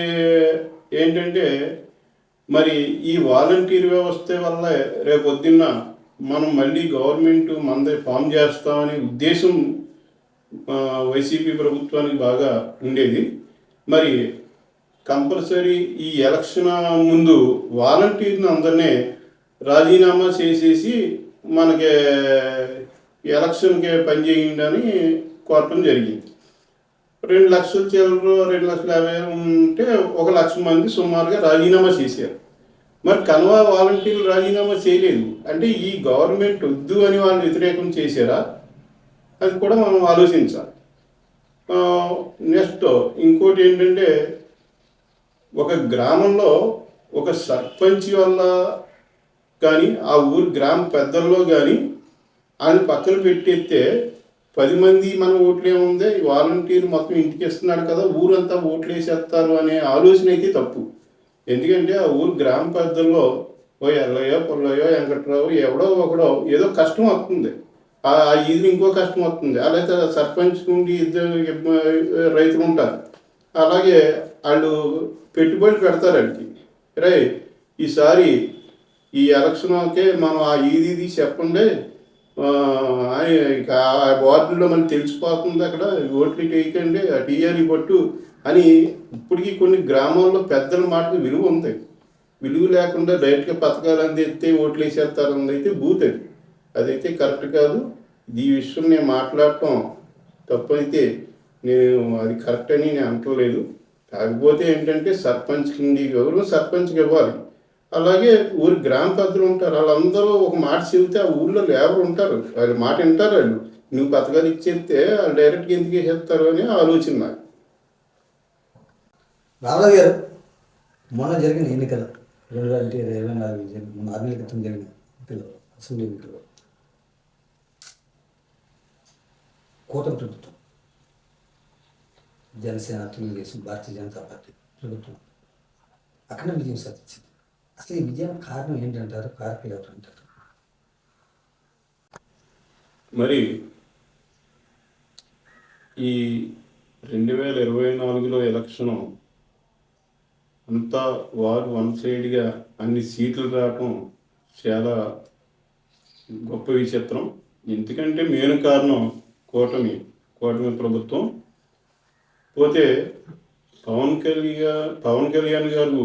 ఏంటంటే మరి ఈ వాలంటీర్ వ్యవస్థ వల్ల రేపొద్దున్న మనం మళ్ళీ గవర్నమెంట్ మనదే ఫామ్ చేస్తామనే ఉద్దేశం వైసీపీ ప్రభుత్వానికి బాగా ఉండేది. మరి కంపల్సరీ ఈ ఎలక్షన్ ముందు వాలంటీర్ని అందరినీ రాజీనామా చేసేసి మనకి ఎలక్షన్కి పనిచేయండి అని కోరటం జరిగింది. 2 లక్షల చిల్లర 2,50,000 ఉంటే 1 లక్ష మంది సుమారుగా రాజీనామా చేశారు. మరి కన్వా వాలంటీర్లు రాజీనామా చేయలేదు అంటే ఈ గవర్నమెంట్ వద్దు అని వాళ్ళు వ్యతిరేకం చేశారా, అది కూడా మనం ఆలోచించాలి. నెక్స్ట్ ఇంకోటి ఏంటంటే ఒక గ్రామంలో ఒక సర్పంచ్ వల్ల కానీ ఆ ఊరు గ్రామ పెద్దల్లో కానీ ఆయన పక్కన పెట్టేస్తే 10 మంది మన ఓట్లు ఏముంది, వాలంటీర్ మొత్తం ఇంటికి ఇస్తున్నాడు కదా, ఊరంతా ఓట్లు వేసేస్తారు అనే ఆలోచన అయితే తప్పు. ఎందుకంటే ఆ ఊరు గ్రామ పెద్దల్లో ఓ ఎల్లయ్యో పొల్లయ్యో వెంకట్రావు ఎవడో ఒకడో ఏదో కష్టం వస్తుంది, ఆ ఇది ఇంకో కష్టం వస్తుంది. అలాగే సర్పంచ్ నుండి 2 రైతులు ఉంటారు, అలాగే వాళ్ళు పెట్టుబడి పెడతారు. వాళ్ళకి రే ఈసారి ఈ ఎలక్షన్కే మనం ఆ ఇది చెప్పండి, ఆ వార్డులో మనకి తెలిసిపోతుంది, అక్కడ ఓట్లు వేయకండి ఆ టీఆర్ఈ పట్టు అని. ఇప్పటికీ కొన్ని గ్రామాల్లో పెద్దల మాటకు విలువ ఉంది. విలువ లేకుండా డైరెక్ట్గా పథకాలు అందిస్తే ఓట్లు వేసేస్తారన్నది అయితే బూత్, అదైతే కరెక్ట్ కాదు. ఈ విషయం నేను మాట్లాడటం తప్పైతే నేను అది కరెక్ట్ అని నేను అంటలేదు. కాకపోతే ఏంటంటే సర్పంచ్కి ఎవరు సర్పంచ్కి ఇవ్వాలి, అలాగే ఊరి గ్రామ పెద్దలు ఉంటారు, వాళ్ళందరూ ఒక మాట చెబితే ఆ ఊళ్ళో లేబర్ ఉంటారు, వాళ్ళ మాట వింటారు. వాళ్ళు నువ్వు పథకాలు ఇచ్చేస్తే వాళ్ళు డైరెక్ట్గా ఎందుకు వేసేస్తారు అని ఆలోచన నాకు. రామరాజు గారు, మొన్న జరిగిన ఎన్నికలు 2024 6 నెలల క్రితం జరిగిన ఎన్నికలు, అసెంబ్లీ ఎన్నికలు, కూటమి ప్రభుత్వం, జనసేన, తెలుగుదేశం, భారతీయ జనతా పార్టీ ప్రభుత్వం అక్కడ విజయం సాధించింది. అసలు ఈ విజయం కారణం ఏంటంటారు, కారకులు ఎవరు అంటారు? మరి ఈ 2024లో ఎలక్షను అంతా వారు వన్ సైడ్గా అన్ని సీట్లు రావటం చాలా గొప్ప విచిత్రం. ఎందుకంటే మెయిన్ కారణం కూటమి ప్రభుత్వం. పోతే పవన్ కళ్యాణ్ గారు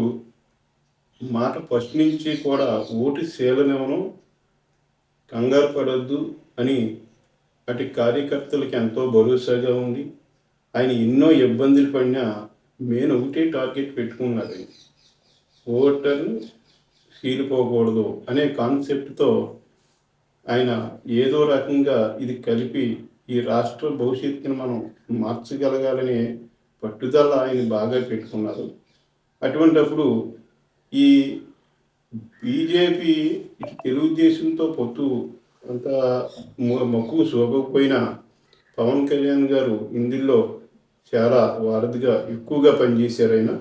మాట ఫస్ట్ నుంచి కూడా ఓటు సేలనివ్వను, కంగారు పడొద్దు అని అటు కార్యకర్తలకి ఎంతో భరోసాగా ఉంది. ఆయన ఎన్నో ఇబ్బందులు పడినా మెయిన్ ఒకటే టార్గెట్ పెట్టుకున్నారు, ఓటర్ను చీలిపోకూడదు అనే కాన్సెప్ట్తో ఆయన ఏదో రకంగా ఇది కలిపి ఈ రాష్ట్ర భవిష్యత్తుని మనం మార్చగలగాలనే పట్టుదల ఆయన బాగా పెట్టుకున్నారు. అటువంటప్పుడు ఈ బీజేపీ ఇటు తెలుగుదేశంతో పొత్తు అంత మక్కువ చూపకపోయినా పవన్ కళ్యాణ్ గారు ఇందులో చాలా వారధిగా ఎక్కువగా పనిచేశారు. ఆయన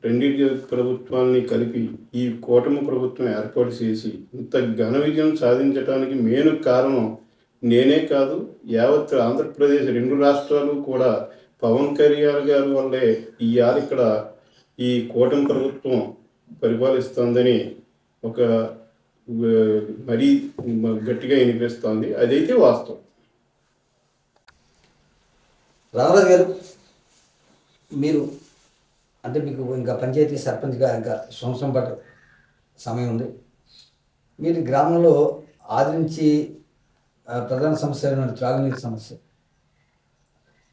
రెండింటి ప్రభుత్వాన్ని కలిపి ఈ కూటమి ప్రభుత్వం ఏర్పాటు చేసి ఇంత ఘన విజయం సాధించడానికి మెయిన్ కారణం నేనే కాదు, యావత్ ఆంధ్రప్రదేశ్ 2 రాష్ట్రాలు కూడా పవన్ కళ్యాణ్ గారి వల్లే ఇక్కడ ఈ కూటమి ప్రభుత్వం పరిపాలిస్తుందని ఒక మరీ గట్టిగా వినిపిస్తోంది. అదైతే వాస్తవం. రామరాజు గారు, మీరు అంటే మీకు ఇంకా పంచాయతీ సర్పంచ్గా ఇంకా సంవత్సరం పాటు సమయం ఉంది. మీరు గ్రామంలో ఆదరించి ప్రధాన సమస్య అయిన త్రాగునీటి సమస్య,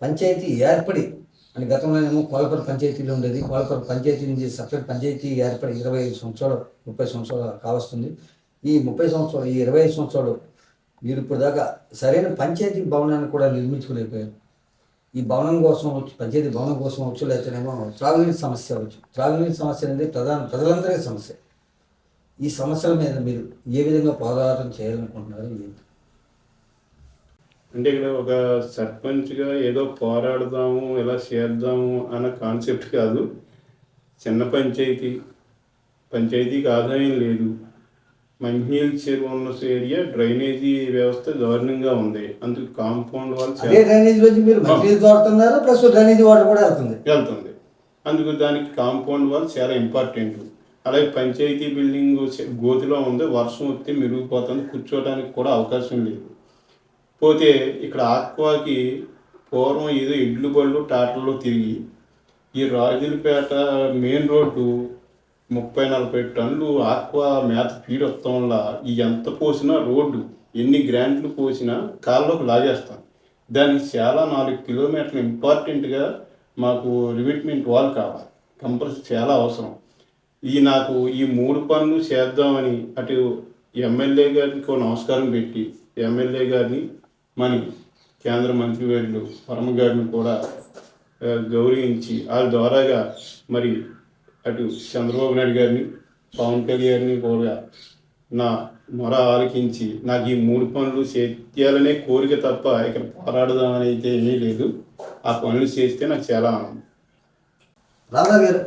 పంచాయతీ ఏర్పడి అని గతంలోనేమో కోలపర పంచాయతీలో ఉండేది, కోలపర పంచాయతీ నుంచి సపరేట్ పంచాయతీ ఏర్పడి 25 సంవత్సరాలు 30 సంవత్సరాలు కావస్తుంది. ఈ 30 సంవత్సరాలు, ఈ 25 సంవత్సరాలు మీరు ఇప్పుడు దాకా సరైన పంచాయతీ భవనాన్ని కూడా నిర్మించుకోలేకపోయారు. ఈ భవనం కోసం వచ్చు, పంచాయతీ భవనం కోసం వచ్చు, లేకపోతేనేమో త్రాగునీటి సమస్య అవచ్చు. త్రాగునీటి సమస్య అనేది ప్రజలందరికీ సమస్య. ఈ సమస్యల మీద మీరు ఏ విధంగా పోరాటం చేయాలనుకుంటున్నారు? ఏంటి? అంటే ఇక్కడ ఒక సర్పంచ్గా ఏదో పోరాడదాము, ఎలా చేద్దాము అన్న కాన్సెప్ట్ కాదు. చిన్న పంచాయతీకి ఆదాయం లేదు. మంచినీళ్ళ చెరువు ఉన్న ఏరియా డ్రైనేజీ వ్యవస్థ దారుణంగా ఉంది. అందుకు కాంపౌండ్ వాళ్ళు అదే డ్రైనేజీలోంచి మీరు మంచినీళ్ళు తోడుతున్నారు, ప్లస్ డ్రైనేజీ వాటర్ కూడా వెళ్తుంది. అందుకు దానికి కాంపౌండ్ వాళ్ళు చాలా ఇంపార్టెంట్. అలాగే పంచాయతీ బిల్డింగ్ గోతిలో ఉంది, వర్షం వస్తే మెరుగుపోతుంది, కూర్చోవడానికి కూడా అవకాశం లేదు. పోతే ఇక్కడ ఆక్వాకి పూర్వం ఏదో ఇడ్లు బళ్ళు టాటర్లో తిరిగి ఈ రాజులపేట మెయిన్ రోడ్డు 30-40 టన్నులు ఆక్వా మేత ఫీడ్ వస్తాం వల్ల ఈ ఎంత పోసినా రోడ్డు ఎన్ని గ్రాంట్లు పోసినా కాళ్ళలోకి లాగేస్తాం. దానికి చాలా 4 కిలోమీటర్లు ఇంపార్టెంట్గా మాకు రివిట్మెంట్ వాల్ కావాలి, కంపల్సరీ చాలా అవసరం. నాకు ఈ 3 పనులు చేద్దామని అటు ఎమ్మెల్యే గారికి నమస్కారం పెట్టి ఎమ్మెల్యే గారిని మన కేంద్ర మంత్రివర్యులు వర్మ గారిని కూడా గౌరవించి వాళ్ళ ద్వారాగా మరి అటు చంద్రబాబు నాయుడు గారిని, పవన్ కళ్యాణ్ గారిని కూడా నా మొర ఆలకించి నాకు ఈ 3 పనులు చేయాలనే కోరిక తప్ప ఇక్కడ పోరాడదామని అయితే ఏమీ లేదు. ఆ పనులు చేస్తే నాకు చాలా ఆనందం. రాధా గారు,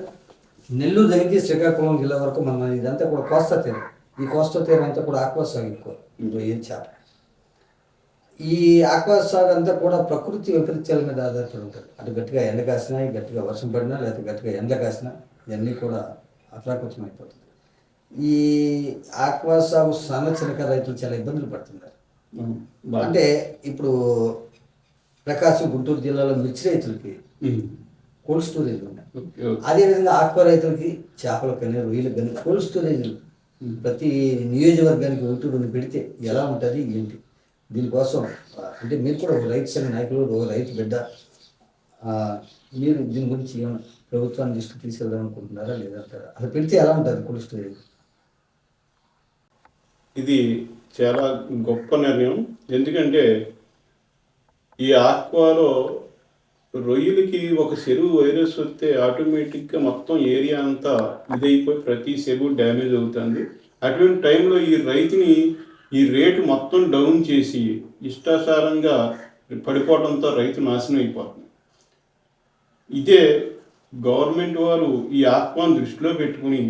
నెల్లూరు దగ్గర శ్రీకాకుళం జిల్లా వరకు మన ఇదంతా కూడా కోస్తా తీరం. ఈ కోస్తా తీరం అంతా కూడా ఆక్వా సాగు ఎక్కువ, ఏం చేప. ఈ ఆక్వా సాగు అంతా కూడా ప్రకృతి వైపరీత్యాల మీద ఆధారపడి ఉంటుంది. అటు గట్టిగా ఎండ కాసినా, గట్టిగా వర్షం పడినా, లేకపోతే గట్టిగా ఎండ కాసినా ఇవన్నీ కూడా అప్రాకృతం అయిపోతుంది. ఈ ఆక్వా సాగు చిన్నకారు రైతులు చాలా ఇబ్బందులు పడుతున్నారు. అంటే ఇప్పుడు ప్రకాశం, గుంటూరు జిల్లాలో మిర్చి రైతులకి కోల్డ్ స్టోరేజ్ ఉన్నాయి. అదేవిధంగా ఆక్వా రైతులకి చేపలకు కానీ, రొయ్యలకు కానీ కోల్డ్ స్టోరేజ్ ప్రతి నియోజకవర్గానికి 1-2 పెడితే ఎలా ఉంటుంది, ఏంటి? దీనికోసం అంటే మీరు కూడా ఒక రైతు సంఘ నాయకులు, ఒక రైతు బిడ్డ, మీరు దీని గురించి ఏమైనా ప్రభుత్వాన్ని దృష్టికి తీసుకెళ్దాం అనుకుంటున్నారా లేదంటారా? అది పెడితే ఎలా ఉంటుంది కోల్డ్ స్టోరేజ్? ఇది చాలా గొప్ప నిర్ణయం. ఎందుకంటే ఈ ఆక్వాలో రొయ్యలకి ఒక చెరువు వైరస్ వస్తే ఆటోమేటిక్గా మొత్తం ఏరియా అంతా ఇదైపోయి ప్రతి చెరువు డ్యామేజ్ అవుతుంది. అటువంటి టైంలో ఈ రైతుని ఈ రేటు మొత్తం డౌన్ చేసి ఇష్టాసారంగా పడిపోవడంతో రైతు నాశనం అయిపోతుంది. ఇదే గవర్నమెంట్ వారు ఈ ఆక్వాను దృష్టిలో పెట్టుకుని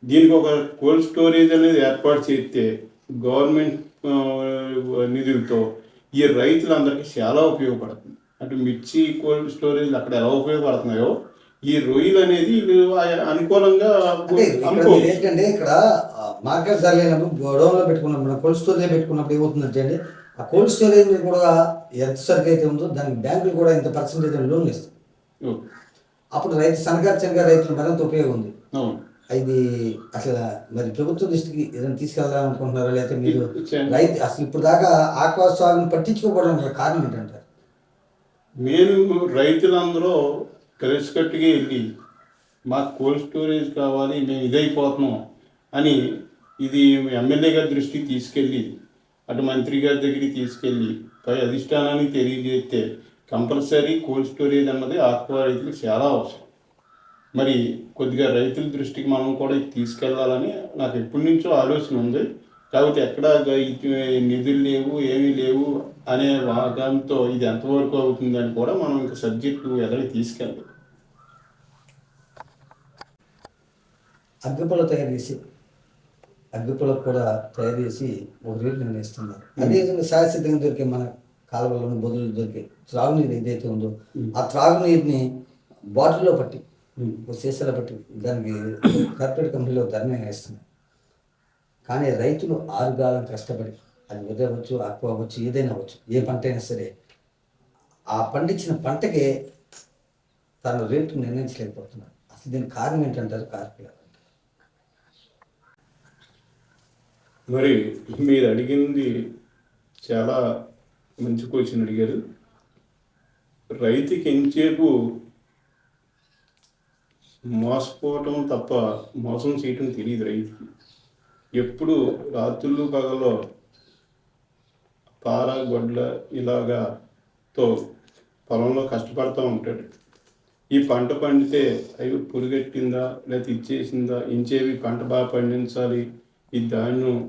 దీనికి ఒక కోల్డ్ స్టోరేజ్ అనేది ఏర్పాటు చేస్తే గవర్నమెంట్ నిధులతో ఈ రైతులందరికీ చాలా ఉపయోగపడుతుంది. అటు మిర్చి కోల్డ్ స్టోరేజ్ అక్కడ ఎలా ఉపయోగపడుతున్నాయో ఈ రొయ్యలు అనేది అనుకూలంగా ఏంటంటే ఇక్కడ మార్కెట్ సరైనప్పుడు గొడవలో పెట్టుకున్నప్పుడు, కోల్డ్ స్టోరేజ్ పెట్టుకున్నప్పుడు ఏమవుతుందంటే అండి, ఆ కోల్డ్ స్టోరేజ్ కూడా ఎంత సరిగ్గా అయితే ఉందో దానికి బ్యాంకులు కూడా ఇంత పర్సెంటేజ్ లోన్లు ఇస్తాయి. అప్పుడు సన్నకారు రైతులు మరింత ఉపయోగం ఉంది. ఇది అసలు మరి ప్రభుత్వ దృష్టికి ఏదైనా తీసుకెళ్దాం అనుకుంటున్నారా, లేకపోతే మీరు రైతు అసలు ఇప్పుడు దాకా ఆక్వా సాగుని పట్టించుకోవడం కారణం ఏంటంటారు? నేను రైతులందరూ కలిసికట్టుగా వెళ్ళి మాకు కోల్డ్ స్టోరేజ్ కావాలి, మేము ఇదైపోతున్నాం అని ఇది ఎమ్మెల్యే గారి దృష్టికి తీసుకెళ్ళి అటు మంత్రి గారి దగ్గరికి తీసుకెళ్ళి పై అధిష్టానానికి తెలియజేస్తే కంపల్సరీ కోల్డ్ స్టోరేజ్ అన్నది ఆక్వా రైతులకు చాలా అవసరం. మరి కొద్దిగా రైతుల దృష్టికి మనం కూడా తీసుకెళ్లాలని నాకు ఎప్పటి నుంచో ఆలోచన ఉంది. కాబట్టి ఎక్కడ నిధులు లేవు, ఏమీ లేవు అనే వాదంతో ఇది ఎంతవరకు అవుతుందని కూడా మనం ఇంకా సబ్జెక్టు ఎదరికి తీసుకెళ్ళాలి. అగ్గిపుల్ల కూడా తయారు చేసి ఒక రేటు నిర్ణయిస్తున్నారు. అదేవిధంగా శాశ్వతంగా దొరికే మన కాలువలను బదులు దొరికే త్రాగునీరు ఏదైతే ఉందో ఆ త్రాగునీరుని బాటిల్లో పట్టి సీసాలో పట్టి దానికి కార్పొరేట్ కంపెనీలో ధరనే వేస్తున్నాయి. కానీ రైతులు 6 కాలం కష్టపడి, అది వరి అవ్వచ్చు, ఆక్వా అవ్వచ్చు, ఏదైనా అవ్వచ్చు, ఏ పంట అయినా సరే ఆ పండించిన పంటకే తన రేటు నిర్ణయించలేకపోతున్నారు. అసలు దీనికి కారణం ఏంటంటారు కార్పొరేట్? మరి మీరు అడిగింది చాలా మంచి క్వశ్చన్ అడిగారు. రైతుకి ఎంతసేపు మోసపోవటం తప్ప మోసం చేయటం తెలియదు రైతుకి. ఎప్పుడు రాత్రులు పగలో పార గొడ్ల ఇలాగాతో పొలంలో కష్టపడుతూ ఉంటాడు. ఈ పంట పండితే అవి పురుగెట్టిందా లేకపోతే ఇచ్చేసిందా, ఇంచేవి పంట బాగా పండించాలి, ఈ ధాన్యం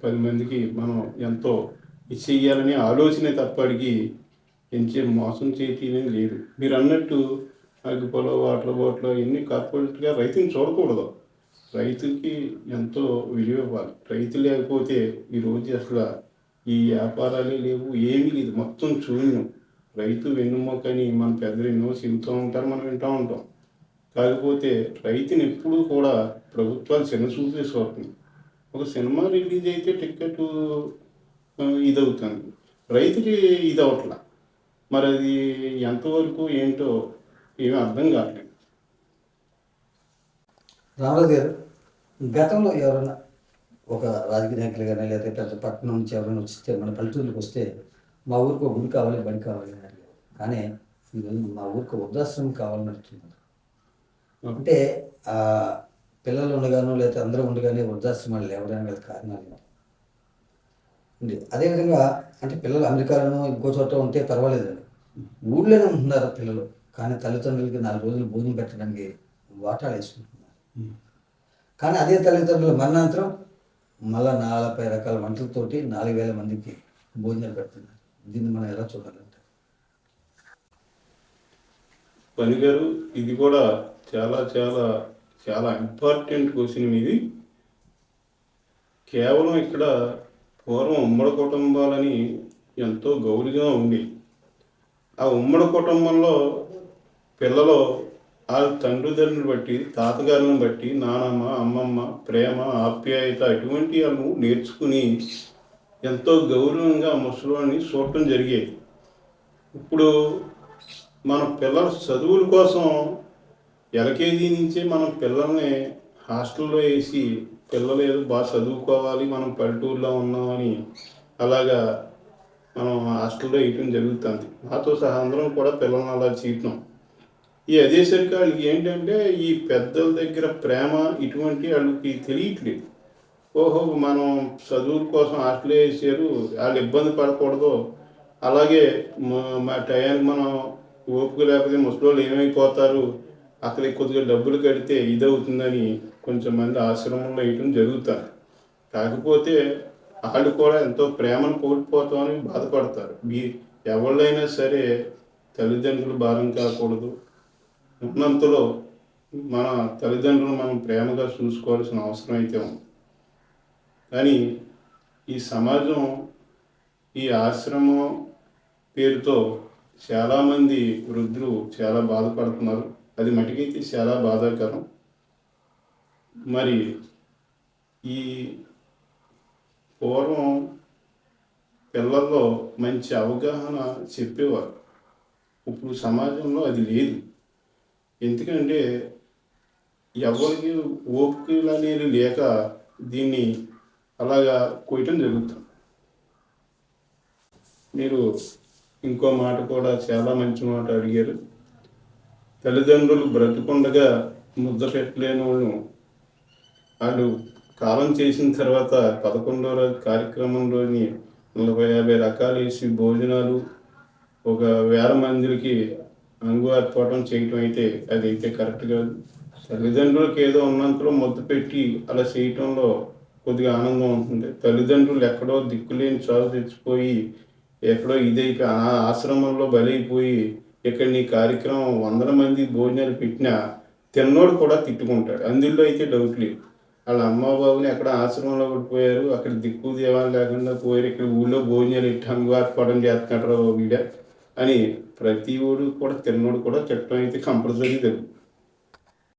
10 మందికి మనం ఎంతో ఇచ్చేయాలనే ఆలోచనే తప్పడికి ఎంచే మోసం చేయటం లేదు. మీరు అన్నట్టు అగ్గిపొల వాటర్ బోట్లో ఇన్ని కార్పొరేట్గా రైతుని చూడకూడదు. రైతుకి ఎంతో విలువ ఇవ్వాలి. రైతు లేకపోతే ఈరోజు అసలు ఈ వ్యాపారాలే లేవు, ఏమీ లేదు, మొత్తం శూన్యం. రైతు వెన్నుముకని మన పెద్దలు ఎన్నో చెబుతూ ఉంటారు, మనం వింటూ ఉంటాం. కాకపోతే రైతుని ఎప్పుడూ కూడా ప్రభుత్వాలు చిన్నచూపే చూస్తుంది. ఒక సినిమా రిలీజ్ అయితే టికెట్ ఇదవుతుంది, రైతుకి ఇది అవట్లా. మరి అది ఎంతవరకు ఏంటో ఏమీ అర్థం కావట్లేదు. రామరాజు గారు, గతంలో ఎవరైనా ఒక రాజకీయ నాయకులు కానీ లేకపోతే పెద్ద పట్టణం నుంచి ఎవరైనా వస్తే మన పల్లెటూరులకు వస్తే మా ఊరికి ఒక గుడి కావాలి, బడి కావాలి అని అడిగారు. కానీ ఈరోజు మా ఊరికి వృద్ధాశ్రమం కావాలని అడుగుతున్నారు. అంటే ఆ పిల్లలు ఉండగానో లేకపోతే అందరూ ఉండగానే వృద్ధాశ్రమాలు లేవడానికి గల కారణాలు ఉంది. అదేవిధంగా అంటే పిల్లలు అమెరికాలోనూ ఇంకో చోట ఉంటే పర్వాలేదండి, ఊళ్ళోనే ఉంటున్నారు పిల్లలు, కానీ తల్లిదండ్రులకి 4 రోజులు భోజనం పెట్టడానికి వాటాలు వేసుకుంటున్నారు. కానీ అదే తల్లిదండ్రుల మరణాంతరం మళ్ళీ 40 రకాల వంటలతోటి 4,000 మందికి భోజనాలు పెడుతున్నారు. దీన్ని మనం ఎలా చూడాలంటే? పనిగారు, ఇది కూడా చాలా చాలా చాలా ఇంపార్టెంట్ క్వశ్చన్ ఇది. కేవలం ఇక్కడ పూర్వం ఉమ్మడి కుటుంబాలని ఎంతో గౌరవంగా ఉంది. ఆ ఉమ్మడి కుటుంబంలో పిల్లలు వాళ్ళ తండ్రిదండ్రులను బట్టి, తాతగారులను బట్టి, నానమ్మ అమ్మమ్మ ప్రేమ ఆప్యాయత అటువంటి వాళ్ళు నేర్చుకుని ఎంతో గౌరవంగా ముసలిని చూడటం జరిగేది. ఇప్పుడు మన పిల్లల చదువుల కోసం ఎల్కేజీ నుంచే మనం పిల్లల్ని హాస్టల్లో వేసి పిల్లలు ఏదో బాగా చదువుకోవాలి, మనం పల్లెటూరులో ఉన్నామని అలాగా మనం హాస్టల్లో వేయటం జరుగుతుంది. నాతో సహా అందరం కూడా పిల్లల్ని అలా చేయటం. ఈ అదేసరికి వాళ్ళకి ఏంటంటే ఈ పెద్దల దగ్గర ప్రేమ ఇటువంటి వాళ్ళకి తెలియట్లేదు. ఓహో, మనం చదువుల కోసం హాస్టల్ వేసారు, వాళ్ళు ఇబ్బంది పడకూడదు, అలాగే మా టయానికి మనం ఓపిక లేకపోతే ముసలోళ్ళు ఏమైపోతారు, అక్కడ కొద్దిగా డబ్బులు కడితే ఇదవుతుందని కొంచెం మంది ఆశ్రమంలో వేయటం జరుగుతుంది. కాకపోతే వాళ్ళు కూడా ఎంతో ప్రేమను కోల్పోతామని బాధపడతారు. ఎవళ్ళైనా సరే తల్లిదండ్రులు భారం కాకూడదు, ఉన్నంతలో మన తల్లిదండ్రులను మనం ప్రేమగా చూసుకోవాల్సిన అవసరం అయితే ఉంది. కానీ ఈ సమాజం ఈ ఆశ్రమం పేరుతో చాలామంది వృద్ధులు చాలా బాధపడుతున్నారు. అది మటుకైతే చాలా బాధాకరం. మరి ఈ పూర్వం పిల్లల్లో మంచి అవగాహన చెప్పేవారు, ఇప్పుడు సమాజంలో అది లేదు. ఎందుకంటే ఎవరికి ఓపికలు అనేది లేక దీన్ని అలాగా కొయ్యటం జరుగుతుంది. మీరు ఇంకో మాట కూడా చాలా మంచి మాట అడిగారు. తల్లిదండ్రులు బ్రతుకుండగా ముద్ద పెట్టలేని వాళ్ళు కాలం చేసిన తర్వాత 11వ రోజు కార్యక్రమంలోని 40-50 రకాలు వేసి భోజనాలు 1,000 మందికి అంగువార్పటం చేయటం అయితే అదైతే కరెక్ట్ కాదు. తల్లిదండ్రులకు ఏదో ఉన్నంతలో ముద్ద పెట్టి అలా చేయటంలో కొద్దిగా ఆనందం ఉంటుంది. తల్లిదండ్రులు ఎక్కడో దిక్కులేని చావు తెచ్చిపోయి ఎక్కడో ఇదైపోయి ఆశ్రమంలో బలైపోయి ఇక్కడ నీ కార్యక్రమం 100 మంది భోజనాలు పెట్టినా తిన్నోడు కూడా తిట్టుకుంటాడు. అందులో అయితే డౌట్ లేదు. వాళ్ళ అమ్మ బాబుని ఎక్కడ ఆశ్రమంలో పడిపోయారు, అక్కడ దిక్కు దేవాలు లేకుండా పోయారు, ఇక్కడ ఊళ్ళో భోజనాలు ఇట్టి అంగువార్పడం చేస్తున్నాడు వీడ అని ప్రతి ఓడు కూడా తిన్నోడు కూడా తిట్టడం అయితే కంపల్సరీ జరుగుతుంది.